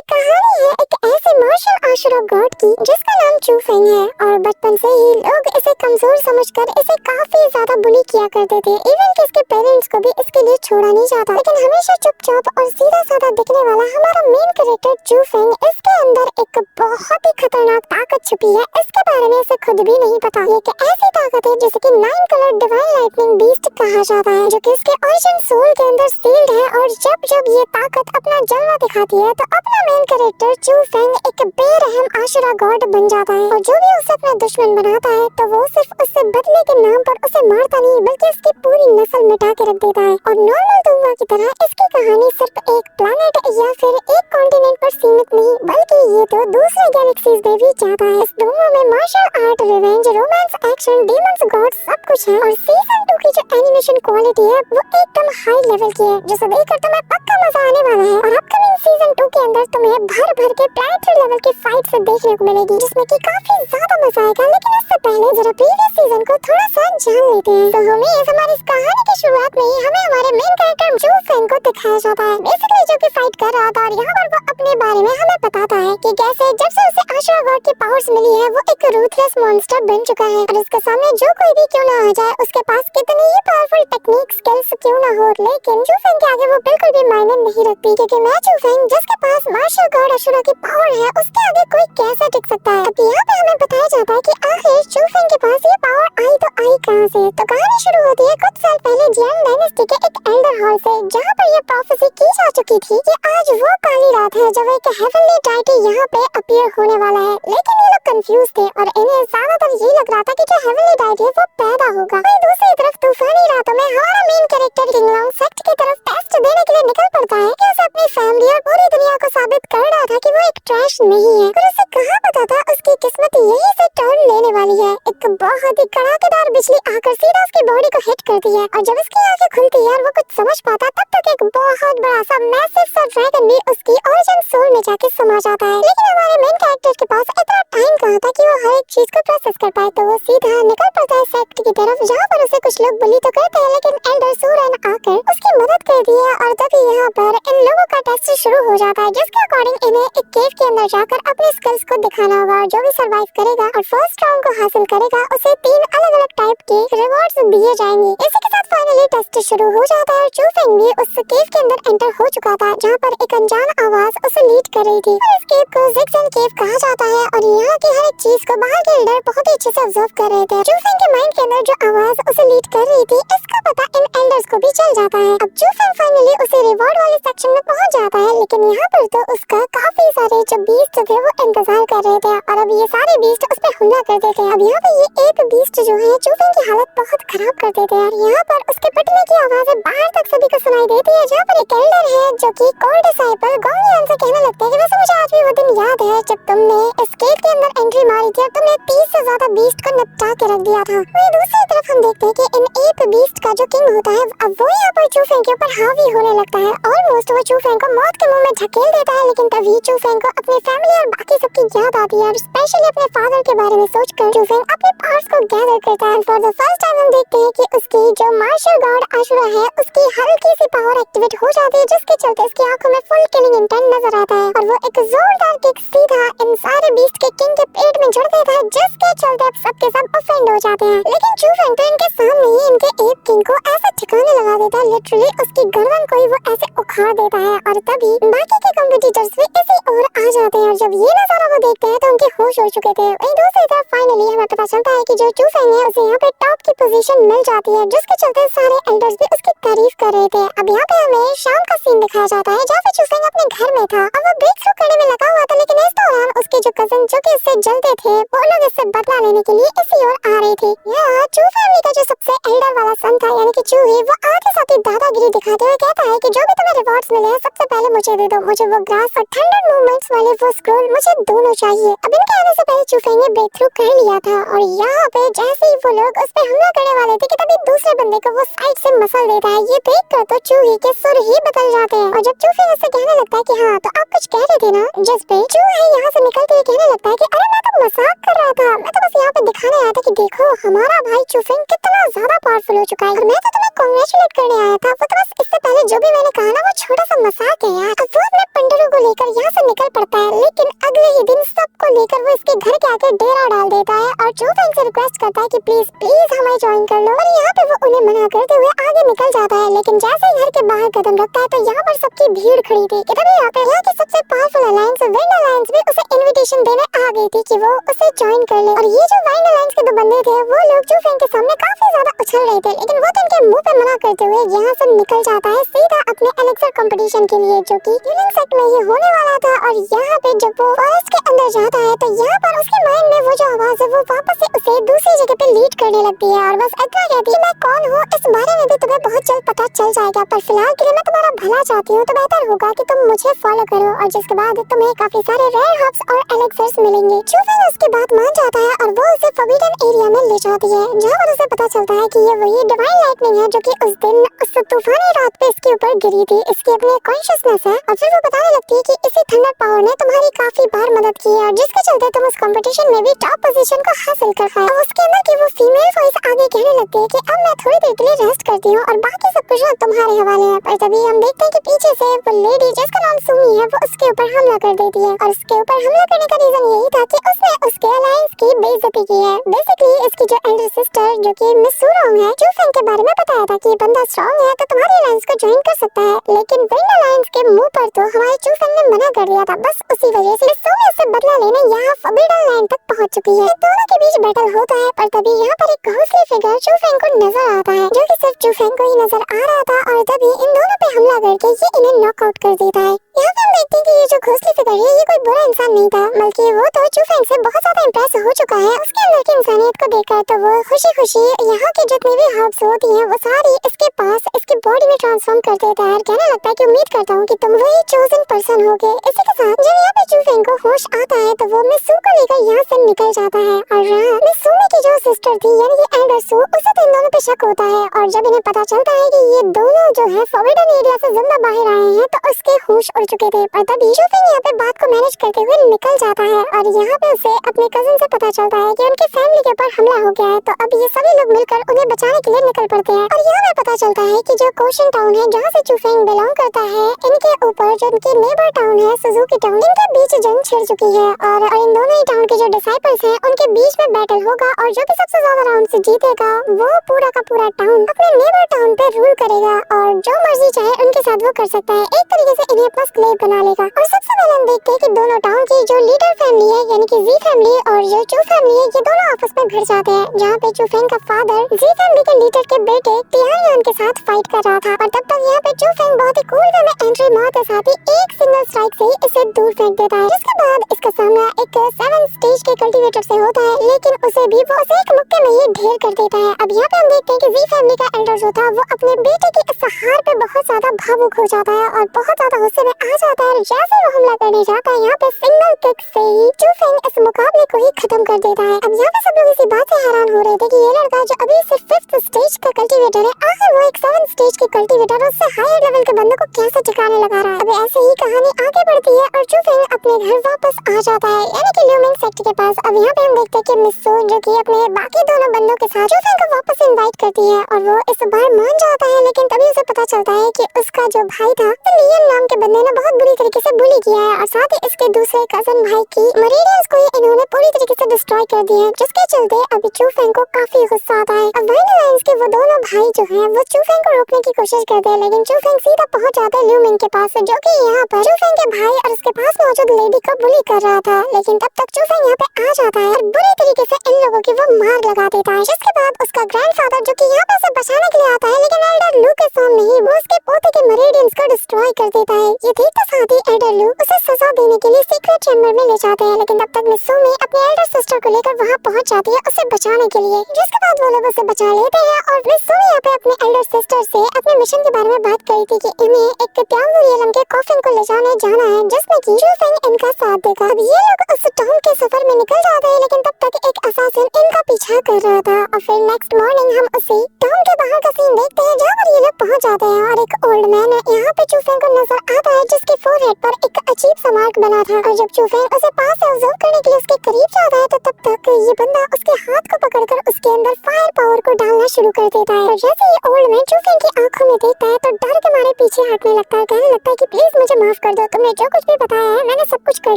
कहानी है एक ऐसे मार्शल आर्ट गॉड की जिसका नाम चू फेंग है और बचपन से ही लोग इसे कमजोर समझकर इसे काफी ज्यादा बुली किया करते थे। इवन कि इसके पेरेंट्स को भी इसके लिए छोड़ा नहीं जाता, लेकिन हमेशा चुपचाप और सीधा साधा दिखने वाला हमारा मेन कैरेक्टर चू फेंग, इसके अंदर एक बहुत ही खतरनाक ताकत छुपी है। इसके बारे में इसे खुद भी नहीं पता। ये एक ऐसी ताकत है जिसे कि 9 कलर डिवाइन लाइटनिंग बीस्ट कहा जाता है, जो कि इसके ओरिजिन सोल के अंदर सील्ड है। और जब ये ताकत अपना जलवा दिखाती है तो अपना मेन कैरेक्टर चू फेंग एक बेरहम आशुरा गॉड बन जाता है। और जो भी उसे अपना दुश्मन बनाता है तो वो सिर्फ उससे बदले के नाम पर उसे मारता नहीं, बल्कि उसकी पूरी नस्ल मिटा के रख देता है। और नॉर्मल दूंगा की तरह इसकी कहानी सिर्फ एक प्लैनेट या फिर एक कॉन्टिनेंट पर सीमित नहीं, बल्कि ये तो दूसरे गैलेक्सीज में भी जाता है। इस दूंगा में martial art, revenge, romance, action, demons, god सब कुछ है। और सीजन 2 की जो एनिमेशन क्वालिटी है वो एकदम हाई लेवल की है, जिसे देखकर तुम्हें पक्का मजा आने वाला है। और अपकमिंग सीजन 2 के अंदर तुम्हें भर भर के प्लैनेटरी लेवल की फाइट से देखने को मिलेगी, जिसमें कि काफी ज्यादा मजा आएगा। लेकिन उससे पहले जरा प्रीवियस सीजन को थोड़ा सा जान लेते हैं। तो हमें हमारी इस कहानी की शुरुआत में ही हमें हमारे मेन कैरेक्टर चू फेंग को दिखाया जाता है, बेसिकली जो कि फाइट कर रहा था। और यहाँ पर वो अपने बारे में हमें बताता है कि कैसे जब से उसे आशुरा गॉड की पावर्स मिली है वो एक रूथलेस मॉन्स्टर बन चुका है। और उसके सामने जो कोई भी क्यों ना आ जाए, उसके पास कितनी ही पावरफुल टेक्निक स्किल्स क्यों ना हो, लेकिन चू फेंग के आगे वो बिल्कुल भी मायने नहीं रखती। क्योंकि मैं चू फेंग जिसके पास मार्शल गॉड आशुरा की पावर है, उसके आगे कोई कैसे टिक सकता है। अब यहाँ पे हमें बताया जाता है कि आखिर चू फेंग के पास ये पावर आई तो आई कहाँ से। तो कहानी शुरू होती है कुछ साल पहले जियांग डायनेस्टी के एक एल्डर हॉल से, जहाँ पर यह प्रोफेसी की जा चुकी थी कि आज वो काली रात है जब एक हेवनली डाइटी यहाँ पे अपीयर होने वाला है। लेकिन ये लोग कंफ्यूज थे और इन्हें ज्यादातर ये लग रहा था कि जो हेवनली डाइटी है वो पैदा होगा। वहीं दूसरी तरफ तूफानी रातों में हमारा मेन कैरेक्टर किंगलॉन्ग सेक्ट की तरफ टेस्ट देने के लिए निकल पड़ता है कि उसे अपनी फैमिली और पूरी दुनिया को साबित कर रहा था कि वो एक ट्रैश नहीं है। और उसे कहाँ पता था उसकी किस्मत यही से टर्न लेने वाली है। एक बहुत ही कड़ाकेदार बिजली आकर सीधा उसकी बॉडी को हिट करती है और जब उसकी आंखें खुलती है और वो कुछ समझ पाता, तब तक एक बहुत बड़ा सा मैसिव सा ड्रैगन भी उसकी ओरिजिन सोल में जाके समा जाता है। लेकिन हमारे मेन कैरेक्टर के पास इतना टाइम कहाँ था कि वो हर एक चीज को प्रोसेस कर पाए। तो वो सीधा निकल पड़ता है सेक्ट की तरफ, जहाँ पर उसे कुछ लोग बुली तो करते हैं, लेकिन एल्डर सूरन आकर उसकी मदद करती है। और तभी यहाँ पर इन लोगों का टेस्ट शुरू हो जाता है, जिसके अकॉर्डिंग इन्हें एक केव के अंदर जाकर अपने स्किल्स को दिखाना होगा। और जो भी सर्वाइव करेगा और फर्स्ट राउंड को हासिल करेगा उसे 3 अलग-अलग टाइप के रिवॉर्ड्स दिए जाएंगे। इसी के साथ फाइनली टेस्ट शुरू हो जाता है और चू फेंग भी उस केव के अंदर एंटर हो चुका था, जहाँ पर एक अनजान आवाज उसे लीड कर रही थी। इस केव को ज़िगज़ैग केव कहा जाता है और यहाँ की हर एक चीज को बाहर के एल्डर बहुत ही अच्छे से ऑब्जर्व कर रहे थे। चू फेंग के माइंड के अंदर जो आवाज उसे लीड कर रही थी, इसका पता इन एल्डर्स को भी चल जाता है। अब चू फेंग फाइनली उसे रिवॉर्ड वाले सेक्शन में पहुंच जाता है, लेकिन यहाँ पर तो उसका काफी सारे जो बीस्ट थे वो इंतजार कर रहे थे और अब ये सारे बीस्ट उस पर हमला कर देते हैं। अब यहाँ पे ये एक बीस्ट जो है चू फेंग की हालत बहुत खराब कर देते हैं। और यहाँ पर उसके पिटने की आवाज़ बाहर तक सभी को सुनाई देती है, जहाँ पर एक एल्डर है जो कि कोर डिसाइपल गोंगियन से कहने लगते हैं कि वैसे मुझे आज भी वो दिन याद है जब तुमने इस केव के अंदर एंट्री मारी थी और तुमने 30 से ज्यादा बीस्ट को निपटा के रख दिया था। वहीं दूसरी तरफ हम देखते हैं कि इन एक बीस्ट का जो किंग होता है अब वो यहाँ पर चू फेंग के ऊपर हावी होने लगता है। ऑलमोस्ट वो चू फेंग को मौत के मुंह में धकेल देता है, लेकिन तभी चू फेंग को अपनी फैमिली और बाकी सबकी याद आती है और स्पेशली अपने फादर के बारे में सोचकर चू फेंग अपने पावर्स को गैदर करता है। फॉर द फर्स्ट टाइम हम देखते हैं कि उसकी जो मार्शल गॉड आशुरा है उसकी हल्की सी पावर एक्टिवेट हो जाती है, जिसके चलते उसकी आंखों में फुल किलिंग इंटेंट नजर आता है और वो एक जोरदार किक सीधा इन सारे बीस्ट के किंग के पेट में जड़ देता है, जिसके चलते अब सबके सब ऑफेंड हो जाते हैं। लेकिन चू फेंग तो इनके सामने ही इनके एक किंग को ऐसे ठिकाने लगा देता है, लिटरली उसकी गर्दन को ही वो ऐसे उखाड़ देता है। और तभी बाकी के कॉम्पिटिटर्स भी इसी ओर आ जाते हैं और जब ये नजारा वो देखते हैं तो उनके होश उड़ चुके थे। वहीं दूसरी तरफ फाइनली हमें पता चलता है कि जो चू फेंग है उसे यहाँ पे टॉप की पोजीशन मिल जाती है, जिसके चलते सारे एल्डर्स भी उसकी तारीफ कर रहे थे। अब यहाँ पे हमें शाम का सीन दिखाया जाता है, जहाँ पे चू फेंग अपने घर में था और वो ब्रेक थ्रू करने में लगा हुआ था, लेकिन इस दौरान उसके जो कजन जो कि इससे जलते थे वो लोग इससे बदला लेने के लिए इसी ओर आ रहे थे। यहाँ चू फैमिली का जो सबसे एल्डर वाला सन था यानी कि चूही, वो आते साथ ही दादागिरी दिखाते हुए कहता है कि जो भी तुम्हें रिवॉर्ड्स मिले हैं सबसे पहले मुझे दे दो, मुझे वो ग्रास और थंडर मूवमेंट्स वाले वो स्क्रोल मुझे दोनों चाहिए। अब इनके आने से पहले चू फेंग ने ब्रेक थ्रू कर लिया था और यहाँ पे जैसे ही वो लोग उस पे हमला करने वाले थे कि तभी दूसरे बंदे को वो साइड से मसल देता है। ये देखकर तो चूही के सुर ही बदल जाते हैं और जब चू फेंग उससे कहने लगता है कि हाँ तो आप कुछ कह रहे थे ना, जिस पे चूही यहाँ से निकल धीरे कहने लगता है कि अरे मैं तो मजाक कर रहा था, मैं तो बस यहाँ पे दिखाने आया था कि देखो हमारा भाई चूफेंग कितना ज्यादा पावरफुल हो चुका है और मैं तो तुम्हें कांग्रेचुलेट करने आया था। वो तो बस इससे पहले जो भी मैंने कहा ना वो छोटा सा मजाक है यार। अब वो अपने पंडरों को लेकर यहाँ से निकल पड़ता है, लेकिन अगले ही दिन सबको लेकर वो इसके घर के आगे डेरा डाल देता है और चूफेंग से रिक्वेस्ट करता है कि प्लीज प्लीज हमें ज्वाइन कर लो। और यहाँ पे वो उन्हें मना करते हुए आगे निकल जाता है, लेकिन जैसे ही घर के बाहर कदम रखता है तो यहाँ पर सबकी भीड़ खड़ी थी। तभी यहाँ पे यहाँ की सबसे पावरफुल अलायंस विंड अलायंस भी उसे इन्विटेशन देने आ गई थी कि वो उसे ज्वाइन कर ले। और ये जो विंड अलायंस के दो बंदे थे वो लोग चूफेंग के सामने काफी ज्यादा उछल रहे थे, लेकिन वो तो इनके मुंह पे मना करते हुए यहाँ से निकल जाता है सीधा अपने एलेक्सर कंपटीशन के लिए जो कि यूनिंग सेक्ट में ये होने वाला था। और यहाँ पे जब वो फॉरेस्ट के अंदर जाता है तो यहाँ पर उसके माइंड में वो जो आवाज है वो वापस से उसे दूसरी जगह पे लीड करने लगती है और बस इतना कहती है मैं कौन हूँ इस बारे में भी तुम्हें बहुत जल्द पता चल जाएगा, पर फिलहाल के लिए मैं तुम्हारा भला चाहती हूँ तो बेहतर होगा कि तुम मुझे फॉलो करो और जिसके बाद तुम्हें काफी सारे रेयर हर्ब्स और एलेक्सर्स मिलेंगे। चूफेंग उसकी बात मान जाता है और वो उसे फॉरबिडन एरिया में ले जाती है जहाँ पर उसे पता चलता है कि ये वही डिवाइन लाइटनिंग है जो कि उस दिन उस तूफानी रात पे इसके ऊपर गिरी थी। इसकी अपनी कॉन्शियसनेस है और फिर वो बताने लगती है कि इसी थंडर पावर ने तुम्हारी काफी बार मदद की है और जिसके चलते तुम उस कंपटीशन में भी टॉप पोजीशन को हासिल कर पाए। और उसके अंदर की वो फीमेल वॉइस आगे कहने लगती है कि अब मैं थोड़ी देर के लिए रेस्ट करती हूँ और बाकी सब कुछ तुम्हारे हवाले है। पर तभी हम देखते हैं कि पीछे से वो लेडी जिसका नाम सुमी है वो उसके ऊपर हमला कर देती है और उसके ऊपर हमला करने का रीजन यही था कि उसने उसके अलायंस की बेइज्जती की है। बेसिकली इसकी जो एल्डर सिस्टर जो कि मिस सूरोंग है चूफेंग के बारे में बताया था कि ये बंदा स्ट्रांग है तो तुम्हारी अलायंस को ज्वाइन कर सकता है, लेकिन विंड अलायंस के मुंह पर तो हमारे चूफेंग ने मना कर दिया था। बस उसी वजह से सूमी उससे बदला लेने यहाँ फॉरबिडन लैंड तक पहुंच चुकी है। दोनों के बीच बैटल होता है पर तभी यहाँ पर एक घोंसले फिगर चूफेंग को नजर आता है जो कि सिर्फ चूफेंग को ही नजर आ रहा था और तभी इन दोनों पे हमला करके ये इन्हें नॉकआउट कर देता है। यहाँ पे हम देखते हैं कि ये जो घोंसले फिगर है ये कोई बुरा इंसान नहीं था, बल्कि वो तो चूफेंग से बहुत ज्यादा इम्प्रेस हो चुका है उसके अंदर की इंसानियत को देखकर। तो वो खुशी खुशी यहाँ की जितनी भी हर्ब्स होती हैं वो सारी इसके पास इसकी बॉडी में ट्रांसफॉर्म कर देता है और कहने लगता है कि उम्मीद करता हूँ कि तुम वही चोजन पर्सन होगे। इसी के साथ जब यहाँ पे चूफेंग को होश आता है तो वो मिस सू को लेकर यहाँ से निकल जाता है और मिस सूमी की जो सिस्टर थी यानी कि एल्डर सू उसे तो इन दोनों पे शक होता है और जब इन्हें पता चलता है कि ये दोनों जो है फॉरबिडन एरिया से जिंदा बाहर आए हैं तो उसके होश उड़ चुके थे। और तभी चूफेंग यहाँ पे बात को मैनेज करते हुए निकल जाता है और यहाँ पे उसे अपने कजिन से पता चलता है कि उनकी फैमिली के ऊपर हमला हो गया है। तो अब ये सभी लोग मिलकर उन्हें बचाने के लिए निकल पड़ते हैं और यहाँ पे पता चलता है कि जो कोशिन टाउन है जहाँ से चूफेंग बिलोंग करता है इनके ऊपर जो उनकी नेबर टाउन है सुजुकी टाउन इनके बीच जंग छिड़ चुकी है और इन दोनों ही टाउन के जो डिसाइपल्स हैं उनके बीच में बैटल होगा और जो भी सबसे ज्यादा राउंड से जीतेगा वो पूरा का पूरा टाउन अपने नेबर टाउन पे रूल करेगा और जो मर्जी चाहे उनके साथ वो कर सकता है, एक तरीके से इन्हें अपना स्लेव बना लेगा। और सबसे पहले हम देखते हैं कि दोनों टाउन की जो लीडर फैमिली है यानी कि जी फैमिली और जो चू फैमिली है ये दोनों आपस में भिड़ जाते हैं जहाँ पे चूफेंग का फादर जी फैमिली के लीडर के बेटे टियान के साथ फाइट कर रहा था और तब तक यहाँ पे चूफेंग बहुत ही कूल वे में एंट्री मार के साथ ही एक सिंगल स्ट्राइक से ही इसे दूर फेंक देता है, जिसके बाद इसका सामना एक 7 स्टेज के कल्टीवेटर से होता है, लेकिन उसे भी वो एक मुक्के में ही ढेर कर देता है। अब यहाँ पे हम देखते हैं कि जी फैमिली का एल्डर जो था वो अपने बेटे के इस हार पे बहुत ज्यादा भावुक हो जाता है और बहुत ज्यादा गुस्से में आ जाता है। जैसे वो हमला करने जाता है यहाँ पे सिंगल किक से ही चूफेंग इस मुकाबले को ही खत्म कर देता है। अब यहाँ पे सब लोग इसी बात से हैरान हो रहे थे कि ये लड़का जो अभी सिर्फ 5th स्टेज का कल्टीवेटर है आखिर वो एक 7th स्टेज के कल्टीवेटर उससे हायर लेवल के बंदों को कैसे ठिकाने लगा रहा है। अब ऐसे ही कहानी आगे बढ़ती है और चूफेंग अपने घर वापस आ जाता है यानी कि ल्यूमिंग सेक्ट के पास। अब यहाँ पे हम देखते हैं कि मिस सू जो कि अपने बाकी दोनों बंदों के साथ चूफेंग को वापस इनवाइट करती है और वो इस बार मान जाता है, लेकिन तभी उसे पता चलता है कि उसका जो भाई था लियन नाम के बंदे ने बहुत बुरी तरीके से बुली किया है और साथ ही इसके दूसरे कजन भाई की मरीडियंस को इन्होंने पूरी तरीके से डिस्ट्रॉय कर दिया है, जिसके चलते अभी चूफेंग को काफी गुस्सा आता है। अब वाइल्ड अलायंस के वो दोनों भाई जो हैं वो चूफेंग को रोकने की कोशिश करते हैं, लेकिन चूफेंग सीधा पहुंच जाता है ल्यूमिंग के पास जो कि यहाँ पर चूफेंग के भाई और उसके पास मौजूद लेडी को बुली कर रहा था। लेकिन तब तक चूफेंग यहाँ पे आ जाता है और बुरी तरीके से इन लोगों की वो मार लगा देता है, जिसके बाद उसका ग्रैंडफादर जो कि यहाँ पे उसे बचाने के लिए आता है, लेकिन एल्डर लू के सामने ही वो उसके पोते के मरीडियंस को डिस्ट्रॉय कर देता है। ये देखते साथ ही एल्डर लू उसे सजा देने के लिए सीक्रेट चैम्बर में ले जाते हैं, लेकिन तब तक मिस सू में अपने एल्डर सिस्टर को लेकर वहाँ पहुँच जाती है उसे बचाने के लिए, जिसके बाद वो लोग उसे बचा लेते हैं। और मिस सू यहाँ पे अपने एल्डर सिस्टर से अपने मिशन के बारे में बात करी थी कि इन्हें एक त्यागुरियलम के कॉफिन को ले जाना है जिसमें कि चूफेंग इनका साथ देगा। अब ये लोग उस टाउन के सफर में निकल जाते हैं, लेकिन तब तक एक असासिन इनका पीछा कर रहा था। और फिर नेक्स्ट मॉर्निंग हम उसी टाउन के बाहर का सीन देखते हैं, जहाँ पर ये लोग पहुंच जाते हैं और एक ओल्ड मैन यहाँ पे चूफेंग को नजर आता है, जिसके फोरहेड पर एक अजीब सा मार्क बना था। और जब चूफेंग उसे पास से ऑब्जर्व करने के लिए उसके करीब जाता है, तो तब तक ये बंदा उसके हाथ को पकड़कर उसके अंदर फायर पावर को डालना शुरू कर देता है। और जैसे ही ओल्ड मैन चूफेंग की आंखों में देखता है, तो डर के मारे पीछे हटने लगता है, कहने लगता है कि प्लीज मुझे माफ कर दो, तुमने जो कुछ भी बताया है मैंने सब कुछ कर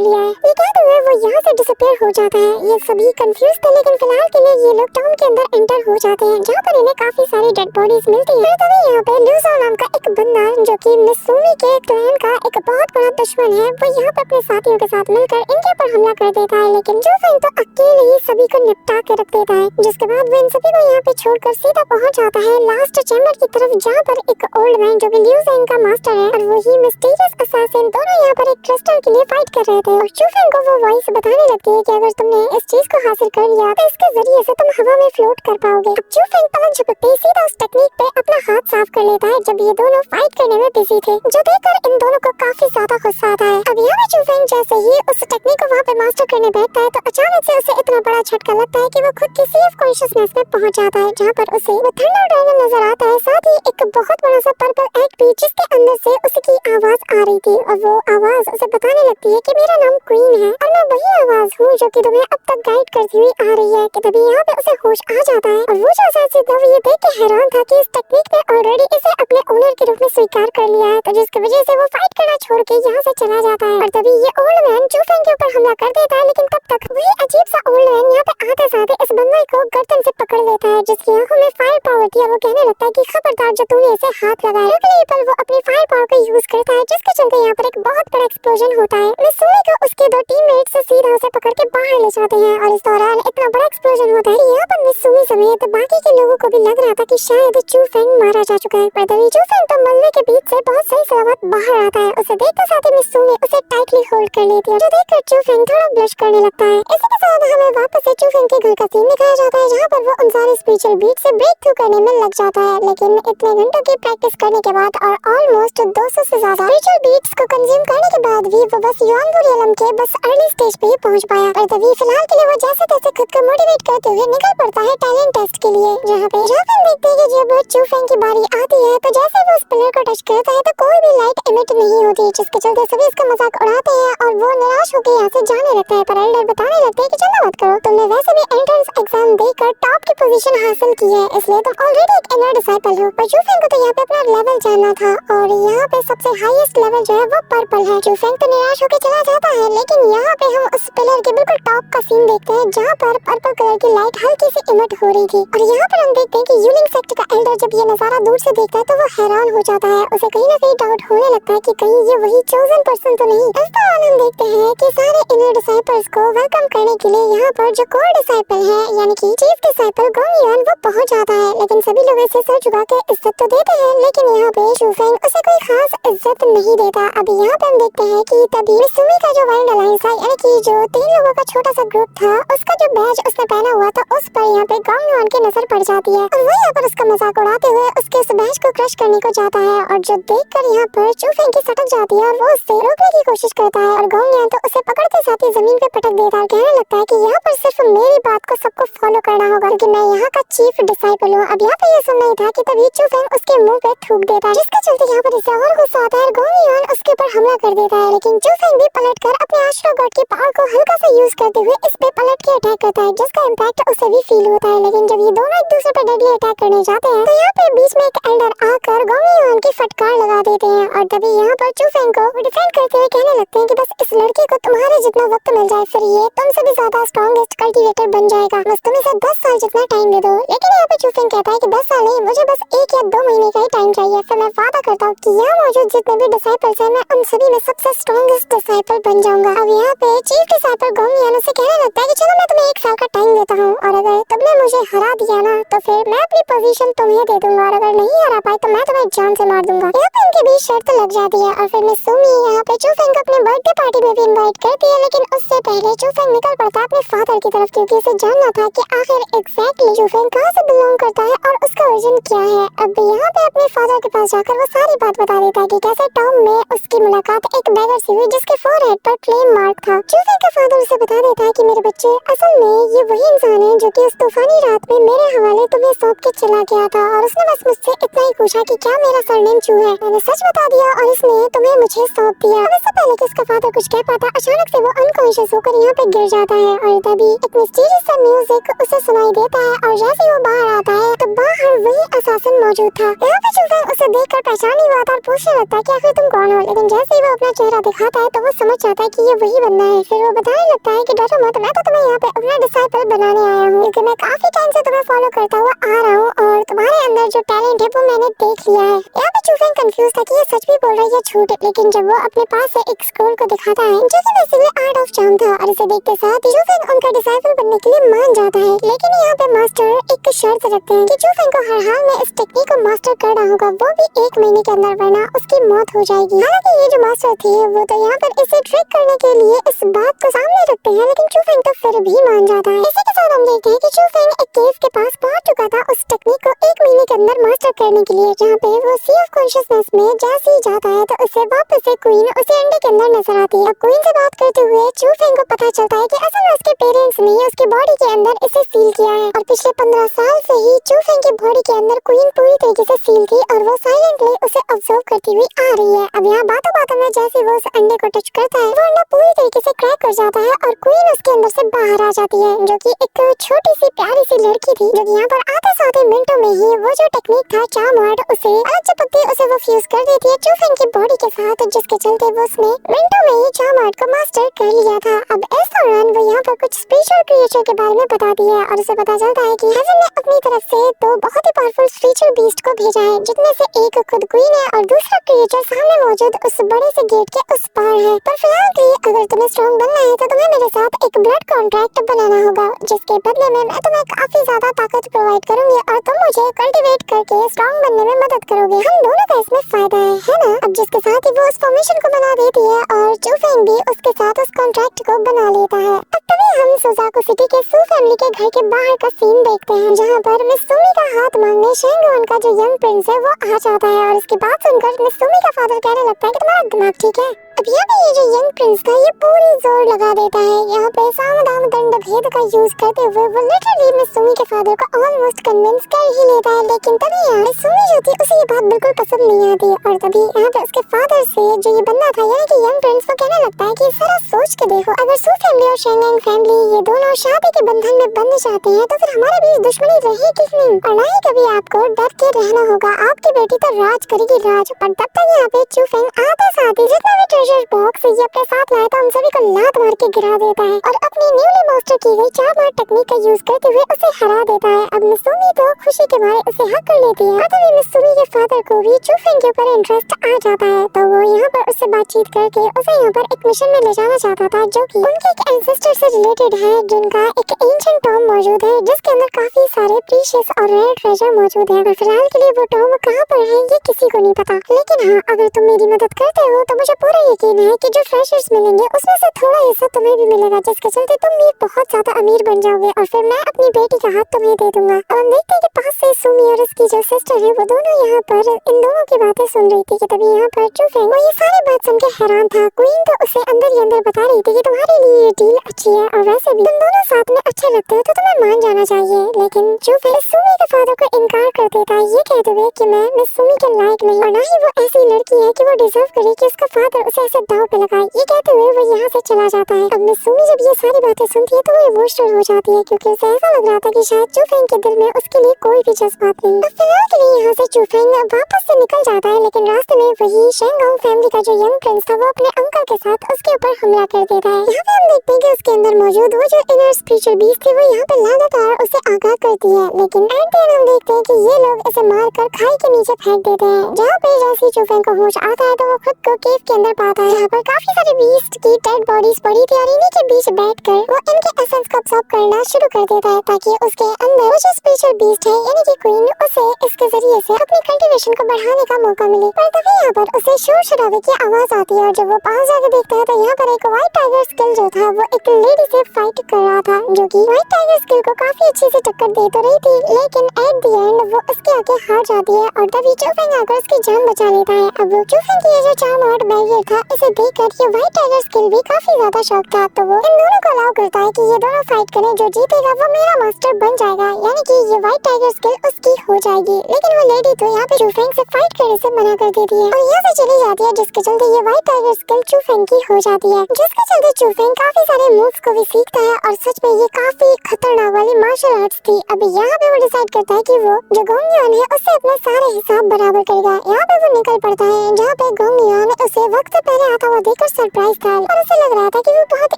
लिया है। ये कहते हुए वो यहाँ से डिसअपीयर हो जाता है। ये सभी कंफ्यूज थे, लेकिन फिलहाल के लिए ये लोग टाउन के अंदर एंटर हो जाते हैं, जहाँ पर इन्हें काफी सारी डेड बॉडीज मिलती है। तभी यहाँ पे ल्यूजो नाम का एक बंदा, जो कि मिसूमी के क्लैन का एक बहुत बड़ा दुश्मन है, वो यहाँ पे अपने साथियों के साथ मिलकर इनके ऊपर हमला कर देता है। लेकिन चूफेंग तो अकेले ही सभी को निपटा के रख देता है, जिसके बाद वो इन सभी को यहाँ पे छोड़कर सीधा पहुंच जाता है लास्ट चैम्बर की तरफ, जहाँ पर एक ओल्ड मैन, जो कि ल्यूजो का मास्टर है, और वही मिस्टीरियस असैसिन, दोनों यहाँ पर एक क्रिस्टल के लिए फाइट कर रहे थे। और चूफेंग को वो वॉइस बताने लगती है कि अगर तुमने इस चीज को हासिल कर लिया, तो इसके जरिए से तुम हवा में फ्लोट कर पाओगे। अब चूफेंग पलक झपकते सीधा उस टेक्निक पे अपना हाथ साफ कर लेता है, जब ये दोनों फाइट करने में बिजी थे, जो देखकर इन दोनों को काफी ज्यादा गुस्सा आता है। अब यहाँ पे चूफेंग जैसे ही उस टेक्निक को वहाँ पे मास्टर करने बैठता है, तो अचानक से उसे इतना बड़ा झटका लगता है कि वो खुद की सेल्फ कॉन्शियसनेस में पहुंच जाता है, जहाँ पर उसे वो थंडर ड्रैगन नजर आता है, साथ ही एक बहुत बड़ा सा पर्पल एग भी, जिसके अंदर से उसकी आवाज आ रही थी। और वो आवाज उसे बताने लगती है कि मेरा नाम क्वीन है, और मैं वही आवाज हूँ जो कि तुम्हें अब तक गाइड करती हुई आ रही है। कि तभी यहाँ पे उसे होश आ जाता है, और वो जो असैसिन था, वो ये देख के हैरान था कि इस टेक्निक ने ऑलरेडी इसे अपने ओनर के रूप में स्वीकार कर लिया है, तो जिसकी वजह से वो फाइट करना छोड़ के यहाँ से चला जाता है। और तभी ये ओल्ड मैन चूफेंग के ऊपर हमला कर देता है, लेकिन तब तक वही अजीब सा ओल्ड मैन यहाँ पे आते साथ इस बंदे को गर्दन से पकड़ लेता है, जिसकी आंखों में फायर पावर थी। और वो कहने लगता है कि खबरदार जो तूने इसे हाथ लगाया। अगले पल वो अपनी फायर पावर का यूज करता है, जिसके चलते यहाँ पर एक बहुत बड़ा एक्सप्लोजन होता है। मिसूमी को उसके दो टीममेट्स सीधा उसे पकड़ के बाहर ले जाते हैं, और इस दौरान इतना बड़ा एक्सप्लोजन होता है कि यहाँ पर मिसूमी समेत बाकी के लोगों को भी लग रहा था कि शायद चूफेंग मारा जा चुका है। पर तभी चूफेंग तो मलबे के बीच से बहुत सही सलामत बाहर आता है। उसे देखते साथ ही मिसूमी उसे टाइटली होल्ड कर लेती है, जो देखकर चूफेंग थोड़ा ब्लश करने लगता है। इसी के साथ हमें वापस से चूफेंग के घर का सीन दिखाया जाता है, जहाँ पर वो उन सारे स्पिरिचुअल बीट से ब्रेक थ्रू करने में लग जाता है। लेकिन इतने घंटों की प्रैक्टिस करने के बाद और ऑलमोस्ट 200 से ज्यादा स्पिरिचुअल बीट्स को कंज्यूम करने के बाद भी वो बस युआंगू रियलम के बस अर्ली स्टेज पे ही पहुंच पाया। और तभी फिलहाल के लिए वो जैसे तैसे खुद को मोटिवेट करते हुए निकल पड़ता है टैलेंट टेस्ट के लिए, जहाँ पे देखते हैं कि जब चूफेंग की बारी आती है, तो जैसे वो उस पिलर को टच करता है, तो कोई भी लाइट इमिट नहीं होती, जिसके चलते सभी इसका मजाक उड़ाते हैं और वो निराश होकर यहाँ से जाने लगता है। पर एल्डर बताने लगते हैं कि चिंता मत करो, तुमने वैसे भी एंट्रेंस एग्जाम देकर टॉप की पोजीशन हासिल की है, इसलिए तुम ऑलरेडी एक इनर डिसाइपल हो। पर चूफेंग को तो यहाँ पे अपना लेवल जानना था, और यहाँ पे सबसे हाईएस्ट लेवल जो है वो पर्पल है। चूफेंग तो निराश होकर चला जाता है, लेकिन यहाँ पे हम उस पिलर के बिल्कुल टॉप का सीन देखते हैं, जहाँ पर पर्पल कलर की लाइट हल्की सी इमिट हो रही थी। और यहाँ पर हम देखते हैं कि यूलिंग सेक्ट का एल्डर जब ये नजारा दूर से देखता है, तो वो हैरान हो जाता है। उसे कहीं ना कहीं डाउट होने लगता है कि कहीं ये वही चोजन पर्सन तो नहीं। इस दौरान हम देखते हैं कि सारे इनर डिसाइपल्स को वेलकम करने के लिए यहाँ पर जो कोर डिसाइपल है, यानी कि चीफ डिसाइपल गोंगयुआन, वो पहुंच जाता है। लेकिन सभी लोग इसे सर झुका के इज्जत तो देते हैं, लेकिन यहाँ पे चूफेंग उसे कोई खास इज्जत नहीं देता। अभी यहाँ पे हम देखते हैं कि तभी मिसूमी का जो वाइल्ड अलायंस है, यानी कि जो 3 लोगों का छोटा सा ग्रुप था, उसका जो बैज उसने पहना हुआ था, उस पर यहाँ पे गोंगयुआन की नजर पड़ जाती है, और वो यहाँ पर उसका मजाक उड़ाते हुए उसके उस बैज को क्रश करने को जाता है। और जो देखकर यहाँ पर चूफेंग की सटक जाती है, और वो उससे रोकने की कोशिश करता है, और गोंगयुआन तो उसे पकड़ते साथ ही जमीन पे पटक देता है। कहने लगता है कि यहाँ पर सिर्फ मेरी बात को सबको फॉलो करना होगा, क्योंकि मैं यहाँ का चीफ डिसाइपल हूँ। अब यहाँ पे ये सुन नहीं था कि तभी चूफेंग उसके मुंह पे थूक देता है, जिसके चलते यहाँ पर इसे और गुस्सा आता है, और गोंगयुआन उसके ऊपर हमला कर देता है। लेकिन चूफेंग भी पलटकर अपने आश्रो गॉड की पावर को हल्का सा यूज करते हुए इस पे पलट के अटैक करता है, जिसका इम्पैक्ट उसे भी फील होता है। लेकिन जब ये दोनों एक दूसरे पे डेडली अटैक करने जाते हैं, तो यहाँ पे बीच में एक एल्डर आकर गोंगयुआन की फटकार लगा देते हैं, और तभी यहाँ पर चूफेंग को डिफेंड करते हुए कहने लगते हैं कि बस इस लड़के को तुम्हारे जितना वक्त मिल जाए, फिर ये तुमसे भी ज्यादा स्ट्रॉन्गेस्ट कल्टीवेटर बन जाएगा, बस तुम इसे 10 साल जितना टाइम दे दो। लेकिन यहाँ पे चूफेंग कहता है कि 10 साल नहीं, मुझे बस 1 या 2 महीने का ही टाइम चाहिए, फिर मैं वादा करता हूँ कि यहाँ मौजूद जितने भी डिसाइपल्स हैं, मैं उन सभी में सबसे स्ट्रॉन्गेस्ट डिसाइपल बन जाऊंगा। अब यहाँ पे चीफ डिसाइपल गोंगयुआन से कहने लगता है कि चलो मैं तुम्हें 1 साल का टाइम देता हूँ, और अगर तुमने मुझे हरा दिया ना, तो फिर मैं अपनी पोजीशन तुम्हें दे दूंगा, और अगर नहीं हरा पाए तो मैं तुम्हें जान से मार दूंगा। यहाँ पे इनके बीच शर्त लग जाती है, और फिर मिसूमी यहाँ पे चूफेंग को अपने बर्थडे पार्टी में भी इनवाइट करती है, लेकिन उससे पहले चूफेंग निकल पड़ता है अपने फादर की तरफ, क्योंकि उसे जानना था कि आखिर एग्जैक्टली चूफेंग कहाँ से बिलोंग करता है और उसका ओरिजिन क्या है। अब यहाँ पे अपने फादर के पास जाकर वो सारी बात बता देता है कि कैसे टॉम में उसकी मुलाकात एक बैगर से हुई जिसके फोरहेड पर क्लेम मार्क था। चूफेंग का फादर उसे बता देता है कि मेरे बच्चे, असल में ये वही इंसान है जो कि उस तूफानी रात में मेरे हवाले तुम्हें सौंप के चला गया था, और उसने बस मुझसे इतना ही पूछा कि क्या मेरा सरनेम चू है। मैंने सच बता दिया और इसने तुम्हें मुझे सौंप दिया। अब इससे पहले कि उसका फादर कुछ कह पाता, अचानक से वो अनकॉन्शियस होकर यहाँ पे गिर जाता है और तभी एक मिस्टीरियस सा म्यूजिक उसे सुनाई देता है और जैसे वो बाहर आता है तो बाहर वही असासिन मौजूद था। यहाँ पे चूफेंग उसे देखकर पहचान नहीं पाता और पूछने लगता है कि आखिर तुम कौन हो, लेकिन जैसे ही वो अपना चेहरा दिखाता है तो वो समझ जाता है कि ये वही बंदा है। फिर वो बताने लगता है कि डरो मत, मैं तो तुम्हें यहाँ पे अपना डिसाइपल बनाने आया हूँ, क्योंकि मैं काफी टाइम से तुम्हें फॉलो करता हुआ आ रहा हूँ और तुम्हारे अंदर जो टैलेंट है वो मैंने देख लिया है। यहाँ पे चूफेंग कंफ्यूज था कि ये सच भी बोल रहा है या झूठ, लेकिन जब वो अपने पास से एक स्क्रोल को दिखाता है जो कि बेसिकली आर्ट ऑफ चार्म था, और इसे देखते साथ ही चूफेंग उनका डिसाइपल बनने के लिए मान जाता है। लेकिन यहाँ पे मास्टर एक शर्त रखते हैं कि चूफेंग को हर हाल में इस टेक्निक को मास्टर करना होगा, वो भी 1 महीने के अंदर, वरना उसकी मौत हो जाएगी। हालांकि ये जो मास्टर थे वो तो यहाँ पर इसे ट्रिक करने के लिए इस बात को सामने रखते हैं, लेकिन चूफेंग तो फिर भी मान जाता है। इसी के साथ हम देखते हैं कि चूफेंग एक केव के पास पहुंच चुका था उस टेक्निक को 1 महीने के अंदर मास्टर करने के लिए, जहाँ पे वो सी ऑफ कॉन्शियसनेस में जैसे ही जाता है तो उसे वापस से क्वीन उसे अंडे के अंदर नजर आती है। अब क्वीन से बात करते हुए चूफेंग को पता चलता है कि असल में उसके पेरेंट्स ने उसके बॉडी के अंदर इसे सील किया है, और पिछले 15 साल से ही चूफेंग की बॉडी के अंदर क्वीन पूरी तरीके से सील थी और वो साइलेंटली उसे ऑब्जर्व करती हुई आ रही है। अब यहाँ बातों बातों में जैसे वो उस अंडे को टच करता है वो अंडा पूरी तरीके से क्रैक कर जाता है और क्वीन उसके अंदर से बाहर आ जाती है, जो कि एक छोटी सी प्यारी सी लड़की थी, जो कि यहाँ पर आते साथ मिनटों में ही वो जो टेक्निक था चार्म वर्ड उसे चिपकती उसे वो फ्यूज कर देती है चूफेंग की बॉडी के साथ, जिसके चलते वो उसने मिनटों में ही चार्म वर्ड को मास्टर कर लिया था। अब इस दौरान वो यहाँ पर कुछ स्पेशल क्रिएचर के बारे में बताती है और उसे पता चलता है कि हेवन ने अपनी तरफ से तो बहुत ही पावरफुल स्पेशल बीस्ट को भेजा है, जिनमें से एक खुद क्वीन है और दूसरा क्रिएचर सामने मौजूद उस बड़े से गेट के उस पार है। पर फिलहाल के लिए अगर तुम्हें स्ट्रॉन्ग बनना है तो तुम्हें मेरे साथ एक ब्लड कॉन्ट्रैक्ट बनाना होगा, जिसके बदले में मैं तुम्हें काफी ज्यादा ताकत प्रोवाइड करूंगी और तुम मुझे कल्टीवेट करके स्ट्रॉन्ग बनने में मदद करोगे। हम दोनों का इसमें फायदा है ना। अब जिसके साथ ही वो उस फॉर्मेशन को बना देती है और चूफेंग भी उसके साथ उस कॉन्ट्रैक्ट को बना लेता है। अब तभी हम सुजाकू सिटी के सू फैमिली के घर के बाहर का सीन देखते हैं, जहाँ पर मिस सुमी का हाथ मांगने शेंगोन का जो यंग प्रिंस है वो आ जाता है, और उसकी बात सुनकर मिस सुमी का फादर कहने लगता है कि तुम्हारा दिमाग ठीक है। अब यहाँ पे ये जो यंग प्रिंस था ये पूरी जोर लगा देता है यहाँ पे साम दाम दंड भेद का यूज करते हुए वो लिटरली मिस सुमी के फादर को ऑलमोस्ट कन्विंस कर ही लेता है। लेकिन तभी यहाँ सुमी जो थी उसे ये बात बिल्कुल पसंद नहीं आती, और तभी यहाँ पे उसके फादर से जो ये बंदा था यानी कि यंग प्रिंस वो कहने लगता है कि जरा सोच के देखो, अगर सू फैमिली और शेंगेंग फैमिली ये दोनों शादी के बंधन में बंध जाते हैं तो फिर हमारे बीच दुश्मनी रहेगी नहीं, और ना ही कभी आपको डर के रहना होगा। आपकी बेटी तो राज करेगी राज। पर तब तक यहाँ पे चूफेंग आते साथ ही जितना भी ट्रेजर बॉक्स ये अपने साथ लाया था उन सभी को लात मार के गिरा देता है और अपनी न्यूली मास्टर की गई चार मार टेक्निक का यूज करते हुए उसे हरा देता है। अब मिसुमी तो खुशी के मारे उसे हक कर लेती है, तभी मिसुमी के फादर को भी चूफेंग के ऊपर इंटरेस्ट आ जाता है, तो वो यहाँ पर उससे बातचीत करके उसे यहाँ पर एक मिशन में ले जाना चाहता था जो कि उनके एक एंसेस्टर से रिलेटेड है, जिनका एक एंशिएंट टॉम मौजूद है जिसके अंदर काफी सारे प्रीशियस और रेयर ट्रेजर मौजूद है। फिलहाल के लिए वो टॉम कहाँ पर है ये किसी को नहीं पता, लेकिन हाँ अगर तुम मेरी मदद करते हो तो मुझे पूरा यकीन है कि जो ट्रेजर्स मिलेंगे उसमें से थोड़ा हिस्सा तुम्हें भी मिलेगा, जिसके चलते तुम भी बहुत ज्यादा अमीर बन जाओगे और फिर मैं अपनी बेटी का हाथ तुम्हें दे दूंगा। अब हम देखते हैं कि पास से सुमी और उसकी जो सिस्टर है वो दोनों यहाँ पर इन दोनों की बातें सुन रही थी कि तभी यहाँ पर चूफेंग वो ये सारी बात सुन के हैरान था। क्वीन तो उसे अंदर ही अंदर बता रही थी कि तुम्हारे लिए ये डील अच्छी है और वैसे भी तुम दोनों साथ में अच्छे लगते हो तो तुम्हें मान जाना चाहिए, लेकिन चूफेंग सुमी के फादर को इनकार कर देता है ये कहते हुए कि मैं मिस सुमी के लायक नहीं और ना ही वो ऐसी लड़की है कि वो डिजर्व करे कि उसका फादर उसे ऐसे दांव पे लगाए। ये कहते हुए वो यहाँ से चला जाता है। अब मिस सुमी जब ये सारी बातें सुनती है तो वो इमोशनल हो जाती है क्योंकि उसे ऐसा लग रहा था कि शायद चूफेंग के दिल में उसके लिए कोई भी जज्बात नहीं। अब फिलहाल के लिए यहाँ से चूफेंग वापस से निकल जाता है, लेकिन रास्ते में वही शेंगोंग फैमिली का जो यंग प्रिंस था वो अपने अंकल के साथ उसके ऊपर हमला कर देता है। यहाँ पे हम देखते हैं कि उसके अंदर मौजूद वो जो इनर स्पिरिचुअल बीस्ट थी वो यहाँ पे लगातार उसे आगाह करती है, लेकिन एट द एंड हम देखते हैं कि ये लोग इसे मारकर खाई के नीचे फेंक देते हैं, जहाँ पे जैसे चूफेंग को होश आता है तो वो खुद को केव के अंदर पा जाता है, यहाँ पर काफी सारे बीस्ट की डेड बॉडीज पड़ी थी और इन्हीं के बीच बैठकर वो इनके एसेंस को अब्सॉर्ब करना शुरू कर देता है ताकि उसके अंदर वो जो स्पेशल बीस्ट है यानी कि क्वीन उसे इसके जरिए से अपनी कल्टीवेशन को बढ़ाने का मौका मिले। पर तभी यहाँ पर उसे शोर शराबे की आवाज आती है और जब वो पास जाके देखता है तो यहाँ पर एक व्हाइट टाइगर स्किल जो था वो एक लेडी से फाइट कर रहा था, जो कि व्हाइट टाइगर स्किल को काफी अच्छे से टक्कर दे तो रही थी, लेकिन एट द एंड वो उसके आगे हार जाती है और तभी चूफेंग आकर उसकी जान बचा लेता है। अब वो चूफेंग की ये जो चार्म आर्ट बैरियर था इसे देखकर ये व्हाइट टाइगर स्किल भी काफी ज्यादा शौक था, तो वो इन दोनों को अलाउ करता है कि ये दोनों फाइट करें, जो जीतेगा वो मेरा मास्टर बन जाएगा, यानी कि ये व्हाइट टाइगर स्किल उसकी हो जाएगी। लेकिन वो लेडी तो यहाँ पे चूफेंग से फाइट करने से मना कर देती है और यहाँ से चली जाती है, जिसके चलते ये व्हाइट टाइगर स्किल चूफेंग की हो जाती है, जिसके चलते चूफेंग काफी सारे मूव्स को भी सीखता है और सच में ये काफी खतरनाक वाली मार्शल आर्ट्स थी। अब यहाँ पे वो डिसाइड करता है कि वो जो गोंगयुआन है उससे अपने सारे हिसाब बराबर करेगा। यहाँ पे वो निकल पड़ता है जहाँ पे गोंगयुआन उसे वक्त से पहले आता हुआ देखकर सरप्राइज था और उसे लग रहा था कि वो बहुत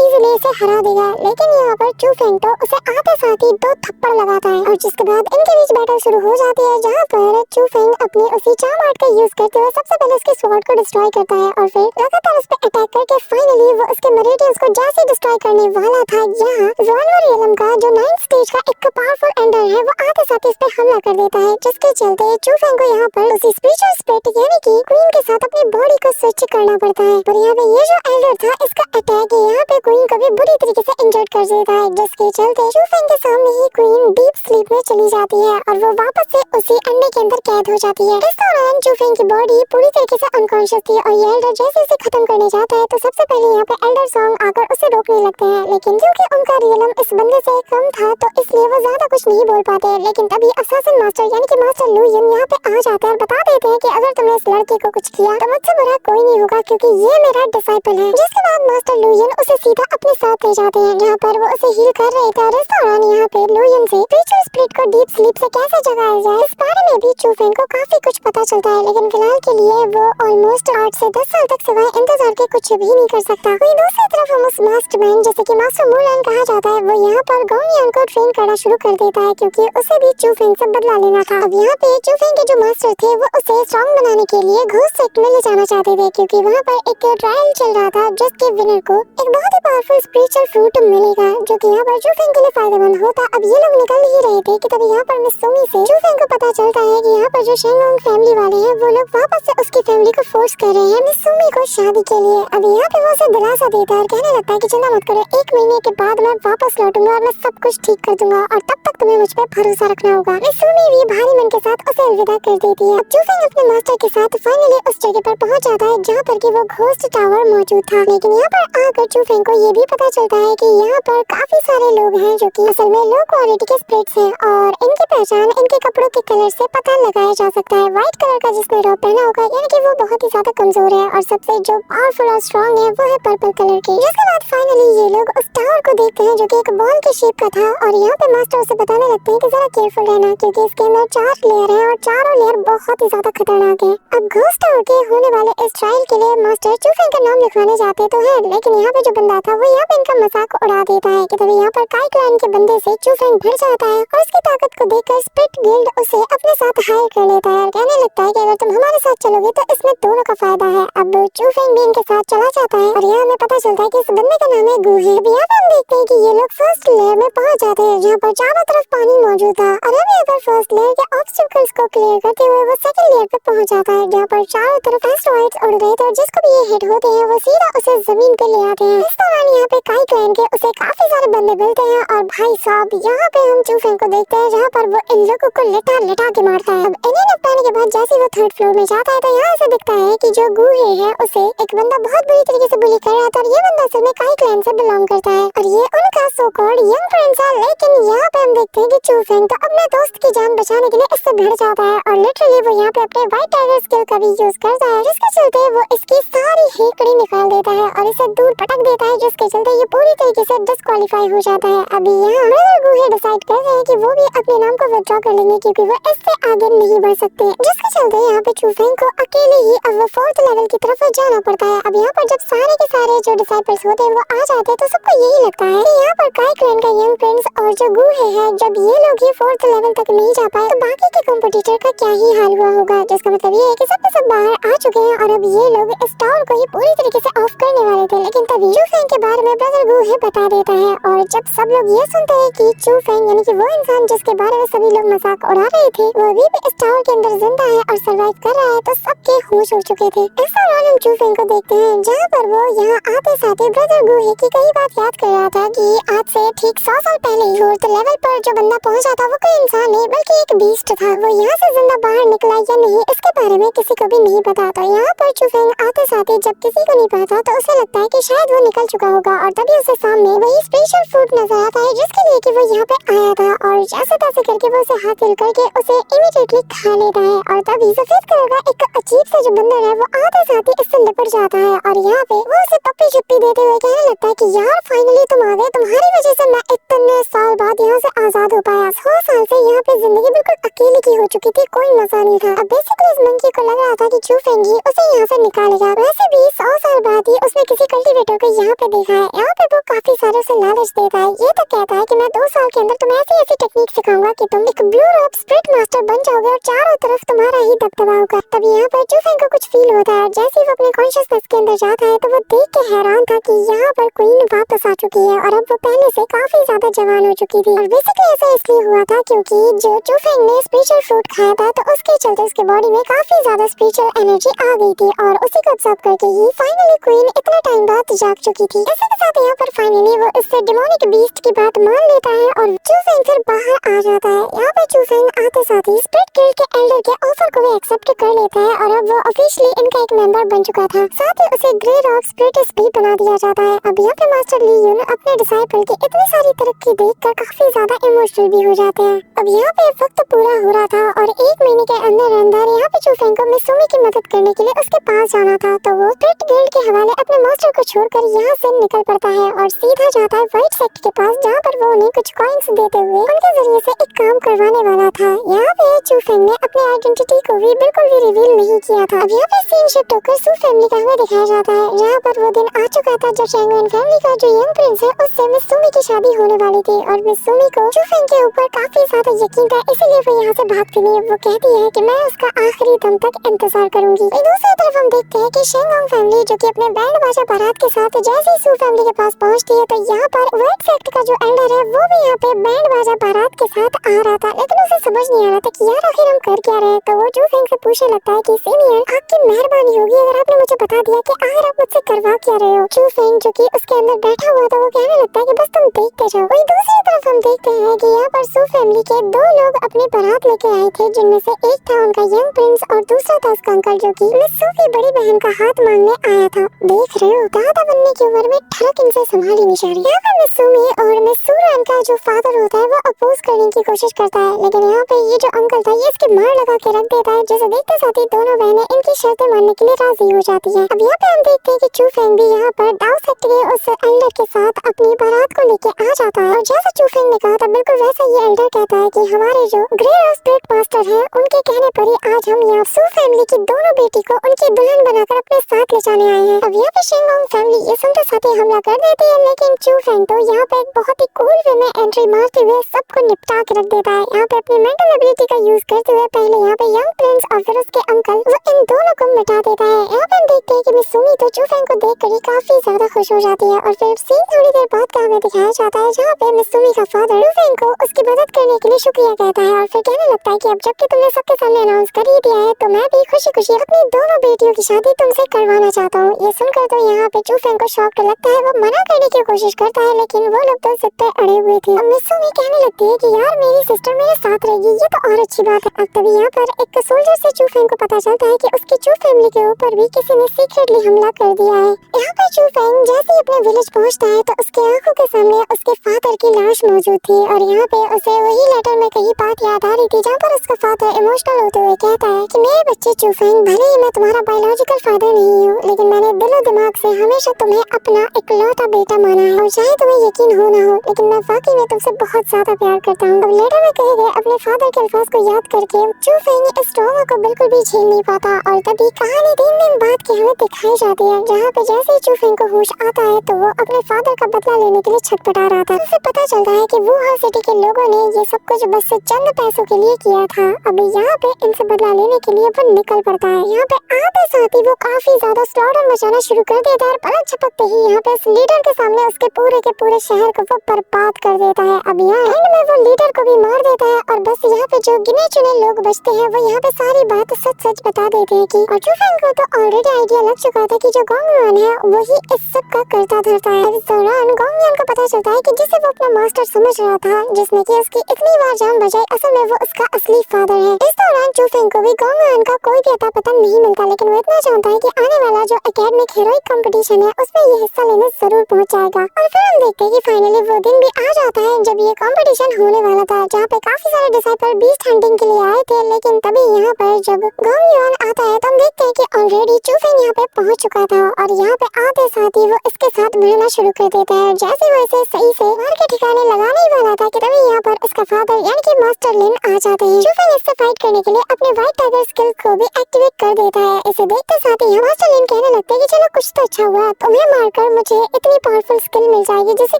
इजीली इसे हरा देगा, लेकिन यहाँ पर चूफेंग तो उसे आते साथ ही 2 थप्पड़ लगाता है और जिसके बाद इनके बीच बैटल शुरू हो जाती है, जहाँ पर चूफेंग अपनी उसी चार्म आर्ट का यूज करते हुए सबसे पहले उसके स्वॉर्ड को डिस्ट्रॉय करता है और फिर लगातार उस पर अटैक करके फाइनली वो उसके मेरिडियंस को जैसे डिस्ट्रॉय करने वाला था, यहाँ ज़ोलवरियलम का जो 9th स्टेज का एक पावरफुल एंडर है वो आते साथ इस पे हमला कर देता है, जिसके चलते चूफेंग को यहाँ पर उसी स्पिरिचुअल स्प्लिट यानी कि क्वीन के साथ अपनी बॉडी को स्विच करना पड़ता है। और यहाँ पे ये जो एल्डर था इसका अटैक यहाँ पे क्वीन को भी बुरी तरीके से इंजर्ड कर देता है, जिसके चलते चूफेंग के सामने ही क्वीन डीप स्लीप में चली जाती है और वो वापस से उसी अंडे के अंदर कैद हो जाती है। इस दौरान चूफेंग की बॉडी पूरी तरीके से अनकॉन्शियस थी और ये एल्डर जैसे उसे खत्म करने जाता है तो सबसे पहले यहाँ पे एल्डर सॉन्ग आकर उसे रोकने लगते हैं, लेकिन क्योंकि उनका रियलम इस बंदे से कम था तो इसलिए वो ज्यादा कुछ नहीं बोल पाते। लेकिन तभी असासिन मास्टर यानी कि मास्टर लू यिन यहाँ पे आ जाते हैं और बता देते हैं कि अगर तुमने इस लड़के को कुछ किया तो मुझसे बुरा कोई नहीं होगा क्योंकि ये मेरा डिसाइपल है। जिसके बाद मास्टर लू यिन उसे सीधा अपने साथ ले जाते हैं जहाँ पर वो उसे हील कर रहे थे और इस दौरान यहाँ पे लू यिन से स्पिरिचुअल स्प्लिट को डीप स्लीप से कैसे जगाया जाए इस बारे में भी चूफेंग को काफी कुछ पता चलता है, लेकिन फिलहाल के लिए वो ऑलमोस्ट 8 से 10 साल तक सिवाय इंतजार के कुछ भी नहीं कर सकता। वहीं दूसरी तरफ हम उस मास्टरमाइंड जैसे कि मास्टर मुलान कहा जाता है वो यहाँ पर गोंगयुआन को ट्रेन करना शुरू कर देता है क्योंकि उसे भी चूफेंग से बदला लेना था। अब यहाँ पे चूफेंग के जो मास्टर थे वो उसे स्ट्रॉन्ग बनाने के लिए घोस्ट सेक्ट में ले जाना चाहते थे क्योंकि वहाँ पर एक ट्रायल चल रहा था जिसके विनर को एक बहुत ही पावरफुल स्पिरिचुअल फ्रूट मिलेगा जो कि यहाँ पर चूफेंग के लिए फायदेमंद होता। अब ये लोग निकल ही रहे थे कि तभी यहाँ पर मिस सुमी से चूफेंग को पता चलता है कि यहाँ पर जो शेंगोंग फैमिली वाले हैं वो लोग वापस से उसकी फैमिली को फोर्स कर रहे हैं मिस सुमी को शादी के लिए। अब यहाँ पे वो उसे दिलासा देता है और कहने लगता है कि चिंता मत करो, 1 महीने के बाद मैं वापस लौटूंगा और मैं सब कुछ ठीक कर दूंगा और तब तक तुम्हें मुझ पे भरोसा रखना होगा। मिस सुमी भी भारी मन के साथ उसे अलविदा कर देती है। अब चूफेंग अपने मास्टर के साथ फाइनली उस जगह पर पहुंच जाता है जहाँ पर कि वो घोस्ट टावर मौजूद था, लेकिन यहाँ पर आकर चूफेंग को ये भी पता चलता है कि यहाँ पर काफी सारे लोग हैं जो कि असल में लो क्वालिटी के स्पिरिट्स हैं और इनकी पहचान इनके कपड़ों के कलर से पता लगाया जा सकता है। व्हाइट कलर का जिसने रॉब पहना होगा यानी कि वो बहुत ही ज्यादा कमजोर है और सबसे जो पावरफुल और स्ट्रॉन्ग है वो है पर्पल कलर की। जिसके बाद फाइनली ये लोग उस टावर को देखते हैं जो कि एक बॉल के शेप का था और यहाँ पे मास्टर उसे बताने लगते हैं कि जरा केयरफुल रहना क्योंकि इसके अंदर 4 लेयर है और चारों लेयर बहुत ही ज्यादा खतरनाक है। अब घोस्ट टावर के होने वाले इस ट्रायल के लिए मास्टर चूफेंग का नाम लिखवाने जाते तो है, लेकिन यहाँ पे जो बंदा था वो यहाँ पे इनका मजाक उड़ा देता है कि तभी यहाँ पर काई क्लैन के बंदे से चूफेंग भर जाता है और उसकी ताकत को देखकर स्पिरिट गिल्ड उसे अपने साथ हायर कर लेता है और कहने लगता है कि अगर तुम हमारे साथ चलोगे तो इसमें दोनों का फायदा है। अब चूफेंग भी इनके साथ चला जाता है और यहाँ हमें पता चलता है कि इस बंदे का नाम है गूहे। अब यहाँ पे हम देखते हैं कि ये लोग फर्स्ट लेयर में पहुंच जाते हैं जहाँ पर चारों तरफ पानी मौजूद था और अब यहाँ पर फर्स्ट लेयर के ऑब्स्टिकल्स को क्लियर करते हुए वो सेकंड लेयर पे पहुंच जाता है जहाँ पर चारों तरफ एस्टेरॉइड्स उड़ रहे थे और जिसको भी ये हिट होते हैं वो सीधा उसे जमीन पे ले आते हैं। इस दौरान यहाँ पे काई क्लैन के उसे काफी सारे बंदे मिलते हैं और भाई साहब यहाँ पे हम चूफेंग को देखते हैं जहाँ पर वो इन लोगों को लिटा के मारता है। अब इन्हें निपटाने के बाद जैसे वो 3rd फ्लोर में जाता है तो यहाँ से दिखता है कि जो गूहे है उसे एक बंदा बहुत बुरी तरीके से बुली कर रहा था और ये बंदा असल में काई क्लैन से बिलोंग करता है और ये उनका सो कॉल्ड यंग प्रिंस है। लेकिन यहाँ पे हम देखते हैं कि चूफेंग तो अपने दोस्त की जान बचाने के लिए इससे भिड़ जाता है और लिटरली वो यहाँ पे अपने व्हाइट टाइगर स्किल का भी यूज करता है जिसके चलते वो इसकी सारी हेकड़ी निकाल देता है और इसे दूर पटक देता है जिसके चलते ये पूरी तरीके से डिस्क्वालीफाई डिस्ट्रॉय हो जाता है। अभी यहाँ ब्रदर गूहे डिसाइड कर रहे हैं कि वो भी अपने नाम को विथड्रॉ कर लेंगे क्योंकि वो इससे आगे नहीं बढ़ सकते, जिसके चलते यहाँ पे चूफेंग को अकेले ही अब वो 4th लेवल की तरफ जाना पड़ता है। अब यहाँ पर जब सारे के सारे जो डिसाइपल्स होते हैं वो आ जाते हैं तो सबको यही लगता है कि यहाँ पर काई क्लैन का यंग प्रिंस और जो गूहे है जब ये लोग ही 4th लेवल तक नहीं जा पाए तो बाकी के कॉम्पिटिटर का क्या ही हाल हुआ होगा, जिसका मतलब ये है कि सब के सब बाहर आ चुके हैं और अब ये लोग इस टावर को ही पूरी तरीके से ऑफ करने वाले थे। लेकिन तभी चूफेंग के बारे में ब्रदर गूहे बता देता है और जब सब लोग ये सुनते हैं कि चूफेंग यानी कि वो इंसान जिसके बारे में सभी लोग मजाक उड़ा रहे थे वो अभी भी इस टावर के अंदर जिंदा है और सर्वाइव कर रहा है तो सबके होश उड़ चुके थे। इस दौरान हम चूफेंग को देखते हैं जहाँ पर वो यहाँ आते साथ ही ब्रदर गूहे की कई बात याद कर रहा था कि आज से ठीक 100 साल पहले ही 4th लेवल पर जो बंदा पहुंचा था वो कोई इंसान नहीं बल्कि एक बीस्ट था। वो यहाँ से जिंदा बाहर निकला या नहीं इसके बारे में किसी को भी नहीं पता। तो यहाँ पर चूफेंग आते साथ ही जब किसी को नहीं पता तो उसे लगता है कि शायद वो निकल चुका होगा और तभी उसे सामने वही स्पेशल फ्रूट नजर आता है जिसके लिए कि वो यहाँ पे आया था और जैसे तैसे करके वो उसे हासिल करके उसे इमीडिएटली खा लेता है और तभी सफेद कलर का एक अजीब सा जो बंदर है वो आते साथ ही इससे लिपट जाता है और यहाँ पे वो उसे पप्पी छुप्पी देते हुए कहने लगता है कि यार फाइनली तुम आ गए, तुम्हारी वजह से मैं इतने साल बाद यहाँ से आजाद हो पाया। 100 साल से यहाँ पे जिंदगी बिल्कुल अकेले की हो चुकी थी, कोई मजा नहीं था। अब बेसिकली इस मंकी को लग रहा था कि चूफेंग ही उसे यहाँ से निकालेगा। वैसे भी 100 साल बाद ही उसने किसी कल्टीवेटर को यहाँ पे देखा है। यहाँ पे वो काफी सारे उसे लालच देता है, ये तो कहता है कि मैं 2 साल के अंदर तुम्हें ऐसी ऐसी टेक्निक सिखाऊंगा कि तुम एक ब्लू रॉब स्प्रिट मास्टर बन जाओगे और चारों तरफ तुम्हारा ही दबदबा होगा। तब यहाँ पर चूफेंग को कुछ फील होता है और जैसे ही वो अपने कॉन्शियसनेस के अंदर जाता है तो वो देख के हैरान था कि यहाँ पर क्वीन वापस आ चुकी है और अब वो पहले से काफी ज्यादा जवान हो चुकी थी। और बेसिकली ऐसा इसलिए हुआ था क्योंकि जो चूफेंग ने स्पेशल फ्रूट खाया था तो उसके चलते उसके बॉडी में काफी ज्यादा स्पिरिचुअल एनर्जी आ गई थी और उसी को ऑब्जर्व करके ही फाइनली क्वीन इतना टाइम बाद जाग चुकी थी। इसी के साथ यहाँ पर फाइनली वो इससे डिमोनिक बीस्ट की बात मान लेता है और चूफेंग फिर बाहर आ जाता है। यहाँ पे चूफेंग आते साथ ही स्प्रिट गिल्ड के एल्डर के ऑफर को भी एक्सेप्ट कर लेता है और अब वो ऑफिशियली इनका एक मेंबर बन चुका था। साथ ही उसे ग्रे रॉक स्पिरिट भी बना दिया जाता है। अब यहाँ पे मास्टर ली यून अपने डिसाइपल की इतनी सारी तरक्की देखकर काफी ज्यादा इमोशनल भी हो जाते हैं। अब यहाँ पे वक्त पूरा हो रहा था और 1 महीने के अंदर अंदर यहाँ पे चूफेंग को मिसूमी की मदद करने के लिए उसके पास जाना था तो वो स्प्रिट गिल्ड के हवाले अपने मास्टर को छोड़कर यहाँ से निकल पड़ता है और सीधा जाता है व्हाइट सेक्ट के पास जहाँ पर वो उन्हें कुछ कॉइन्स देते हुए उनके जरिए से एक काम करवाने वाला था। यहाँ पे चूफेंग ने अपने आइडेंटिटी को भी बिल्कुल भी रिवील नहीं किया था। अब यहाँ पे सीन शिफ्ट होकर सू फैमिली का हमें दिखाया जाता है जहाँ पर वो दिन आ चुका था जब शैंगुएन फैमिली का जो यंग प्रिंस है उससे मिसूमी की शादी होने वाली थी और मिसूमी को चूफेंग के ऊपर काफी ज्यादा यकीन था, इसीलिए वो यहाँ से भागती नहीं। वो कहती है कि मैं उसका आखिरी दम तक इंतजार करूंगी। दूसरी तरफ हम देखते हैं कि शेंगोंग फैमिली जो कि अपने बैंड बाजा बारात के साथ जैसे ही सू फैमिली के पास पहुंचती है तो यहाँ पर व्हाइट सेक्ट का जो एल्डर है वो भी यहाँ पे बैंड बाजा बारात के साथ आ रहा था, लेकिन उसे समझ नहीं आ रहा था कि यार आखिर हम कर क्या रहे हैं। तो वो चूफेंग से पूछने लगता है कि सीनियर आपकी मेहरबानी होगी अगर आपने मुझे बता दिया कि आखिर आप मुझसे करवा क्या रहे हो। चूफेंग जो कि उसके अंदर बैठा हुआ था वो कहने लगता है कि बस तुम देखते जाओ। वही दूसरी तरफ हम देखते हैं कि यहाँ पर सू फैमिली के 2 लोग अपनी बारात लेके आए थे जिनमें से एक था उनका यंग प्रिंस और दूसरा था उसका अंकल जो कि मिस्सू की बड़ी बहन का हाथ मांगने आया था। देख रहे हो दादा बनने की उम्र में ठरक इनसे संभाली नहीं जा रही। यहाँ पर मिस्सूमी और मिस्सूरान का जो फादर होता है वो अपोज करने की कोशिश करता है, लेकिन यहाँ पे ये जो अंकल था ये इसके मार लगा के रख देता है जिसे देखते साथ ही दोनों बहनें इनकी शर्तें मानने के लिए राजी हो जाती है। अब यहाँ पे हम देखते हैं कि चूफेंग भी यहाँ पर डाउ सेक्ट के उस एल्डर के साथ अपनी बारात को लेके आ जाता है और जैसा चूफेंग ने कहा था बिल्कुल वैसा ये एल्डर कहता है कि हमारे जो ग्रे और स्प्रिट मास्टर है उनके कहने पर ही आज हम यहाँ सू फैमिली की दोनों बेटी को उनकी दुल्हन बनाकर अपने साथ ले जाने आए हैं। अब यहाँ पे शेंगोंग फैमिली ये सुनते साथ ही हमला कर देती है, लेकिन चूफेंग तो यहाँ पे एक बहुत ही कूल वे में एंट्री मारते हुए सबको निपटा के रख देता है। यहाँ पे अपनी मेंटल एबिलिटी का यूज करते हुए पहले यहाँ पे यंग प्रिंस और फिर उसके अंकल वो इन दोनों को मिटा देता है। यहाँ पे हम देखते हैं कि मिसूमी तो चूफेंग को देख कर ही काफी ज्यादा खुश हो जाती है और फिर सीन थोड़ी देर बाद का हमें दिखाया जाता है जहाँ पे मिसूमी का फादर चूफेंग को उसकी मदद करने के लिए शुक्रिया कहता है और फिर कहने लगता है कि अब जबकि तुमने सबके सामने अनाउंस कर ही दिया है तो मैं भी खुशी खुशी अपनी दोनों बेटियों की शादी तुमसे करवाना चाहता हूँ। ये सुनकर तो यहाँ पे चूफेंग को शॉक लगता है, वो मना करने की कोशिश करता है लेकिन वो लोग तो जिद पे अड़े हुए थे। अब मिसूमी कहने लगती है कि यार मेरी सिस्टर मेरे साथ रहेगी, ये तो और अच्छी बात है। अब तभी यहाँ पर एक सोल्जर से चूफेंग को पता चलता है कि उसकी चू फैमिली के ऊपर भी किसी ने सीक्रेटली हमला कर दिया है। यहाँ पर चूफेंग जैसे ही अपने विलेज पहुँचता है तो उसके आंखों के सामने उसके फादर की लाश मौजूद थी और यहाँ पे उसे वही लेटर में कही बात याद आ रही थी जहाँ पर उसका फादर इमोशनल होते हुए कहता है कि मेरे बच्चे चूफेंग, भले ही मैं तुम्हारा बायोलॉजिकल फादर नहीं हूँ लेकिन मैंने दिलो दिमाग से हमेशा तुम्हें अपना इकलौता बेटा माना है और चाहे तुम्हें यकीन हो ना हो, लेकिन मैं वाकई में तुमसे बहुत ज्यादा प्यार करता हूँ। अब लेटर में कहे गए अपने फादर के अल्फाज को याद करके चू फेंग इस ट्रॉमा को बिल्कुल भी झेल नहीं पाता और तभी कहानी 3 दिन बाद की हमें दिखाई जाती है, जहाँ पे जैसे ही चू फेंग को होश आता है तो वो अपने फादर का बदला लेने के लिए छटपटा रहा था। उसे पता चलता है कि वुहान सिटी के लोगों ने ये सब कुछ बस से चंद पैसों के लिए किया था। अभी यहाँ पे इनसे बदला लेने के लिए वो निकल पड़ता है। यहाँ पे आते साथ ही वो काफी ज्यादा स्लॉटर मचाना शुरू कर देता है और पलक झपकते ही यहाँ पे इस लीडर के सामने उसके पूरे के पूरे शहर को वो बर्बाद कर देता है। अब यहाँ एंड में वो लीडर को भी मार देता है और बस यहाँ पे जो गिने चुने लोग बचते हैं वो यहाँ पे सारी बात सच सच बता देते हैं कि चू फेंग को तो ऑलरेडी आइडिया लग चुका था कि जो गोंगयुआन है वही इस सब का करता धरता है। इस दौरान गोंगयुआन को पता चलता है कि जिसे वो अपना मास्टर समझ रहा था, जिसने कि उसकी इतनी बार जान बचाई, असल में वो उसका असली फादर है। इस दौरान चू फेंग को भी गोंगयुआन का कोई भी अता पता नहीं मिलता, लेकिन वो इतना जानता है कि आने वाला जो एकेडमिक हीरोइक कंपटीशन है उसमें ये हिस्सा लेने जरूर पहुंच जाएगा। और फिर हम देखते हैं कि फाइनली वो दिन भी आ जाता है जब ये कंपटीशन होने वाला था, जहाँ पे काफी सारे डिसाइपल बीस्ट हंटिंग के लिए आए थे। लेकिन तभी यहाँ पर जब गोंगयुआन आता है तो हम देखते हैं कि ऑलरेडी चू फेंग यहाँ पे पहुंच चुका था और यहाँ पे आते साथ ही वो इसके साथ भिड़ना शुरू कर देता है। जैसे वो इसे सही से मार के ठिकाने लगाने ही वाला था कि तभी यहाँ पर इसका फादर यानी कि मास्टर लिन आ जाते हैं। चू फेंग इससे फाइट करने के लिए अपने व्हाइट टाइगर स्किल को भी एक्टिवेट कर देता है। इसे देखते साथ ही मास्टर लिन कहने लगते हैं कि चलो कुछ तो अच्छा हुआ, तुम्हें मारकर मुझे इतनी पावरफुल स्किल मिल जाएगी जिसे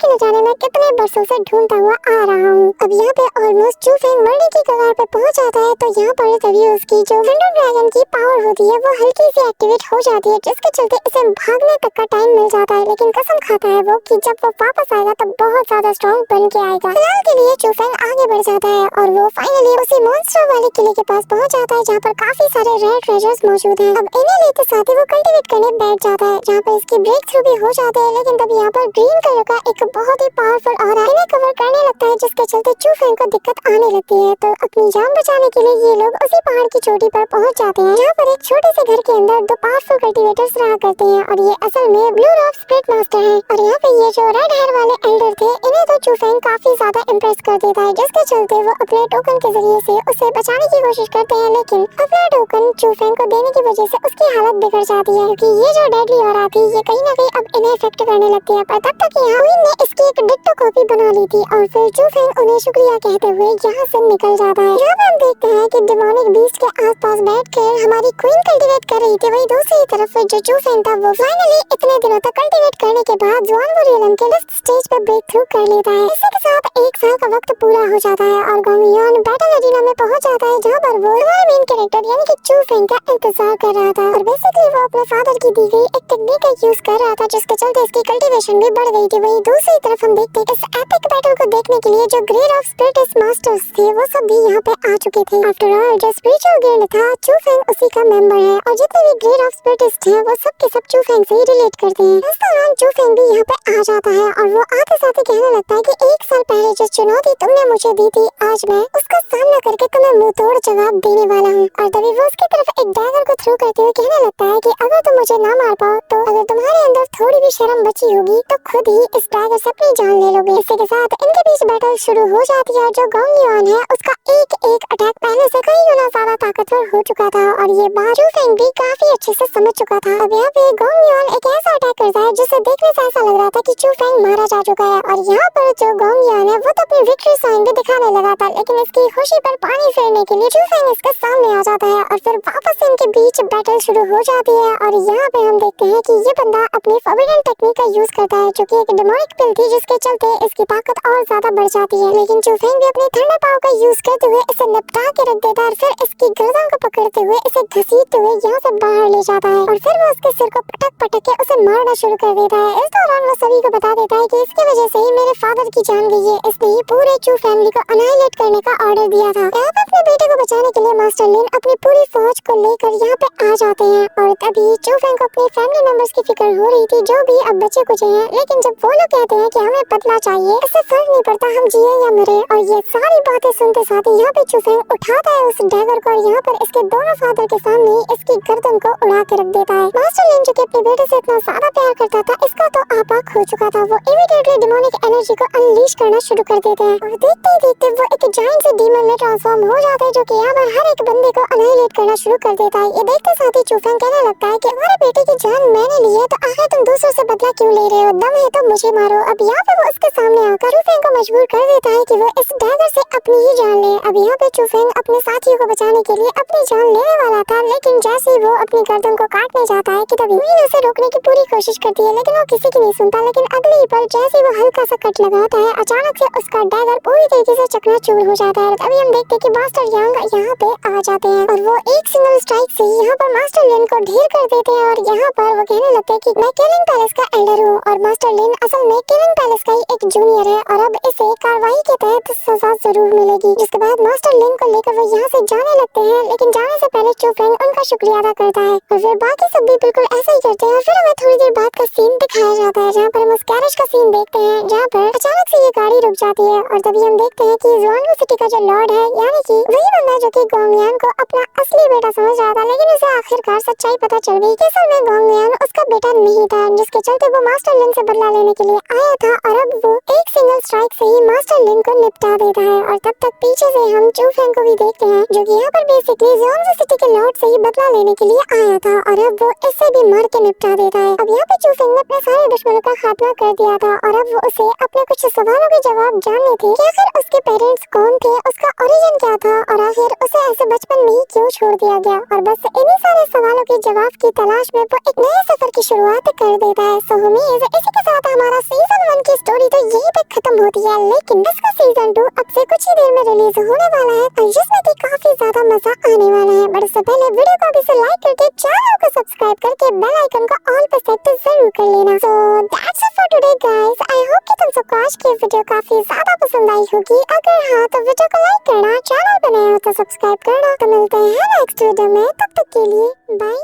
कि न जाने मैं कितने बरसों से ढूंढता हुआ आ रहा हूँ। अब यहाँ पे ऑलमोस्ट चू फेंग मरने की कगार पे पहुंच जाता है तो यहाँ पर तभी उसकी जो थंडर ड्रैगन की पावर होती है वो हल्की सी एक्टिवेट हो जाती है, जिसके चलते इसे भागने तक का टाइम मिल जाता है। लेकिन कसम खाता है वो कि जब वो वापस आएगा तो बहुत ज्यादा स्ट्रॉन्ग बन के आएगा। फिलहाल के लिए चू फेंग आगे बढ़ जाता है और वो फाइनली उसी मॉन्स्टर वाले किले के पास पहुंच जाता है, जहाँ पर काफी सारे रेयर ट्रेजर्स मौजूद हैं। अब इन्हें लेते साथ ही वो कल्टीवेट करने बैठ जाता है, जहाँ पर इसकी ब्रेक थ्रू भी हो जाते हैं। लेकिन तब यहाँ पर ग्रीन कलर का एक बहुत ही पावरफुल ऑरा इन्हें कवर करने लगता है, जिसके चलते चू फेंग को दिक्कत आने लगती है। तो अपनी जान बचाने के लिए ये लोग उसी पहाड़ की चोटी पर पहुंच जाते हैं, जहाँ पर एक छोटे से घर के अंदर 2 पावरफुल कल्टीवेटर्स रहा करते हैं और ये असल में ब्लू रॉक स्प्लिट मास्टर हैं। और यहाँ पे ये जो रेड हेयर वाले एल्डर थे इन्हें तो चू फेंग काफी ज्यादा इम्प्रेस कर देता है, जिसके चलते वो अपने टोकन के जरिए से उसे बचाने की कोशिश करते हैं। लेकिन अपना टोकन चू फेंग को देने की वजह से उसकी हालत बिगड़ जाती है, क्योंकि ये जो डेडली ऑरा थी ये कहीं ना कहीं अब इन्हें इफेक्ट करने लगती है। पर तब तक यहाँ क्वीन ने इसकी एक डिट्टो कॉपी बना ली थी और फिर चू फेंग उन्हें शुक्रिया कहते हुए यहाँ से निकल जाता है। यहाँ पे हम देखते हैं कि डिमोनिक बीस्ट के आसपास बैठकर हमारी क्वीन कल्टीवेट कर रही थी, वही दूसरी तरफ जो चू फेंग था वो फाइनली इतने दिनों तक कल्टीवेट करने के बाद ज़ुआनवोरियलम के लिस्ट स्टेज पर ब्रेक थ्रू कर लेता है। इसी के साथ 1 साल का वक्त पूरा हो जाता है और गोंगयुआन बैटल एरिना में पहुंच जाता है, जहां पर वो हमारे मेन कैरेक्टर यानी कि चू फेंग का इंतजार कर रहा था। और बेसिकली वो अपने फादर की दी गई एक टेक्निक का यूज कर रहा था, जिसके चलते इसकी कल्टीवेशन भी बढ़ गई थी। वही दूसरी तरफ हम देखते हैं इस एपिक बैटल को देखने के लिए जो ग्रेड ऑफ स्पिरिट मास्टर्स थे वो सब भी यहाँ पे आ चुके थे। आफ्टर ऑल जो स्पिरिचुअल गिल्ड था चू फेंग उसी का मेंबर है और जितने भी ग्रेड ऑफ स्पिरिटिस्ट हैं वो सब के सब चू फेंग से ही रिलेट करते हैं। इस दौरान चू फेंग भी यहाँ पे आ जाता है और वो आते साथ ही कहने लगता है कि 1 साल पहले जो चुनौती तुमने मुझे दी थी आज मैं उसका सामना करके तुम्हें मुंह तोड़ जवाब देने वाला हूँ। और तभी वो उसकी तरफ एक डैगर को थ्रो करते हुए कहने लगता है कि अगर तुम मुझे ना मार पाओ तो अगर तुम्हारे अंदर थोड़ी भी शर्म बची होगी तो खुद ही इस डैगर से अपनी जान ले लोगे। इसी के साथ इनके बीच बैटल शुरू हो जाती है और जो गोंगयुआन है उसका एक अटैक पहले से कई गुना ज्यादा ताकतवर हो चुका था और ये बात चू फेंग भी काफी अच्छे से समझ चुका था। अब यहाँ पे गोंगयुआन एक ऐसा अटैक करता है जिसे देखने से ऐसा लग रहा था कि चू फेंग मारा जा चुका है और यहाँ पर जो गोंगयुआन है वो तो अपनी विक्ट्री साइन भी दिखाने लगा था, लेकिन इसकी खुशी पर पानी फेरने के लिए चू फेंग इसके सामने आ जाता है और फिर वापस से इनके बीच बैटल शुरू हो जाती है। और यहाँ पे हम देखते हैं कि ये बंदा अपनी फॉरबिडन टेक्निक का यूज करता है, जो कि एक डेमोनिक पिल थी जिसके चलते इसकी ताकत और ज्यादा बढ़ जाती है। लेकिन चू फेंग भी अपनी थंडर पावर का यूज करते हुए इसे निपटा के रख देता है और फिर इसकी गर्दन को पकड़ते हुए इसे घसीटते हुए यहाँ से बाहर ले जाता है और फिर वो उसके सिर को पटक के उसे मारना शुरू कर देता है। इस दौरान वो सभी को बता देता है कि इसकी वजह से ही मेरे फादर की जान गई है, इसने ही पूरे चू फैमिली को अनाइलेट करने का ऑर्डर दिया था। यहाँ पे अपने बेटे को बचाने के लिए मास्टर लिन अपनी पूरी फौज को लेकर यहाँ पे आ जाते हैं और तभी चू फेंग को अपने फैमिली मेंबर्स की फिक्र हो रही थी जो भी अब बचे कुछ हैं। लेकिन जब वो लोग कहते हैं कि हमें बदला चाहिए, इससे फर्क नहीं पड़ता हम जिए या मरे, और ये सारी बातें सुनते साथ ही यहाँ पे चू फेंग उठाता है उस डैगर को और यहाँ पर इसके दोनों फादर के सामने इसकी गर्दन को उड़ा के रख देता है। मास्टर लिन जो कि अपने बेटे से इतना ज्यादा प्यार करता था इसका तो आपा खो चुका था, वो इमीडिएटली डिमोनिक एनर्जी को अनलीश करना शुरू कर देते हैं और देखते ही देखते वो एक जायंट से डीमन में ट्रांसफॉर्म हो जाता है, जो कि यहाँ पर हर एक बंदे को अनाइलेट करना शुरू कर देता है। ये देखते साथ ही चू फेंग कहने लगता है कि हमारे बेटे की जान मैंने ली है तो आखिर तुम दूसरों से बदला क्यों ले रहे हो, दम है तो मुझे मारो। अब यहाँ पे वो उसके सामने आकर चूफेंग को मजबूर कर देता है कि वो इस डैगर से अपनी ही जान ले। अब यहाँ पे चूफेंग अपने साथियों को बचाने के लिए अपनी जान लेने वाला था, लेकिन जैसे ही वो अपनी गर्दन को काटने जाता है कि तभी मीन उसे रोकने की पूरी कोशिश करती है, लेकिन वो किसी की नहीं सुनता। लेकिन अगले ही पल जैसे ही वो हल्का सा कट लगाता है, अचानक से उसका डैगर पूरी तरीके से चकनाचूर हो जाता है। तभी हम देखते हैं कि मास्टर यांग यहाँ पे आ जाते हैं और वो एक सिंगल स्ट्राइक से यहाँ पर मास्टर लिन को ढेर कर देते हैं। और यहाँ पर वो कहने लगते हैं कि मैं किलिंग पैलेस का एल्डर हूँ और मास्टर लिन असल में किलिंग पैलेस का ही एक जूनियर है और अब इसे कार्रवाई के तहत सजा जरूर मिलेगी। जिसके बाद मास्टर लिन को लेकर वो यहाँ से जाने लगते हैं, लेकिन जाने से पहले चूफेंग उनका शुक्रिया अदा करता है और फिर बाकी सब भी बिल्कुल ऐसा ही करते हैं। और फिर हमें थोड़ी देर बाद का सीन दिखाया जाता है, जहाँ पर हम उस गैरेज का सीन देखते हैं, जहाँ पर अचानक से ये गाड़ी रुक जाती है और तभी हम देखते हैं कि जुआनगू सिटी का जो लॉर्ड है, यानी कि वही बंदा जो कि गोंगलियान को अपना असली बेटा समझ रहा था, लेकिन उसे आखिरकार सच्चाई पता चल गई कि असल में गोंगलियान उसका बेटा नहीं था, जिसके चलते वो मास्टर लिन से बदला लेने के लिए आया था। और अब वो एक सिंगल स्ट्राइक से ही मास्टर लिन को निपटा देता है। और तब तक पीछे से हम चूफेंग को भी देखते हैं, जो कि यहाँ पर बेसिकली जुआनगू सिटी के लॉर्ड से ही बदला लेने के लिए आया था और अब वो इससे भी मार के निपटा देता है। अब यहाँ पे चूफेंग ने अपने सारे दुश्मनों का खात्मा कर दिया था और अब वो उसे अपने कुछ सवालों के जवाब जानने थे कि आखिर उसके पेरेंट्स कौन थे, उसका ओरिजिन क्या था और आखिर उसे ऐसे बचपन में ही क्यों छोड़ दिया गया। और बस इन्हीं सारे सवालों के जवाब की तलाश में वो एक नए सफर की शुरुआत कर देता है। सो उम्मीद इसी के साथ हमारा सीजन 1 की स्टोरी तो यहीं पे खत्म होती है, लेकिन इसका सीजन 2 अब से कुछ ही देर में रिलीज होने वाला है और जिसमें कि काफी ज्यादा मजा आने वाला है। बट उससे पहले वीडियो को अभी से लाइक करके चैनल को सब्सक्राइब करके बेल आइकन को ऑल पे सेट जरूर कर लेना। So that's it for today guys, I hope कि तुम सबको आज की वीडियो काफी ज्यादा पसंद आई होगी। अगर हाँ तो वीडियो को लाइक करना, चैनल पे नए हो तो सब्सक्राइब करना। तो मिलते हैं नेक्स्ट वीडियो में, तब तक के लिए बाय।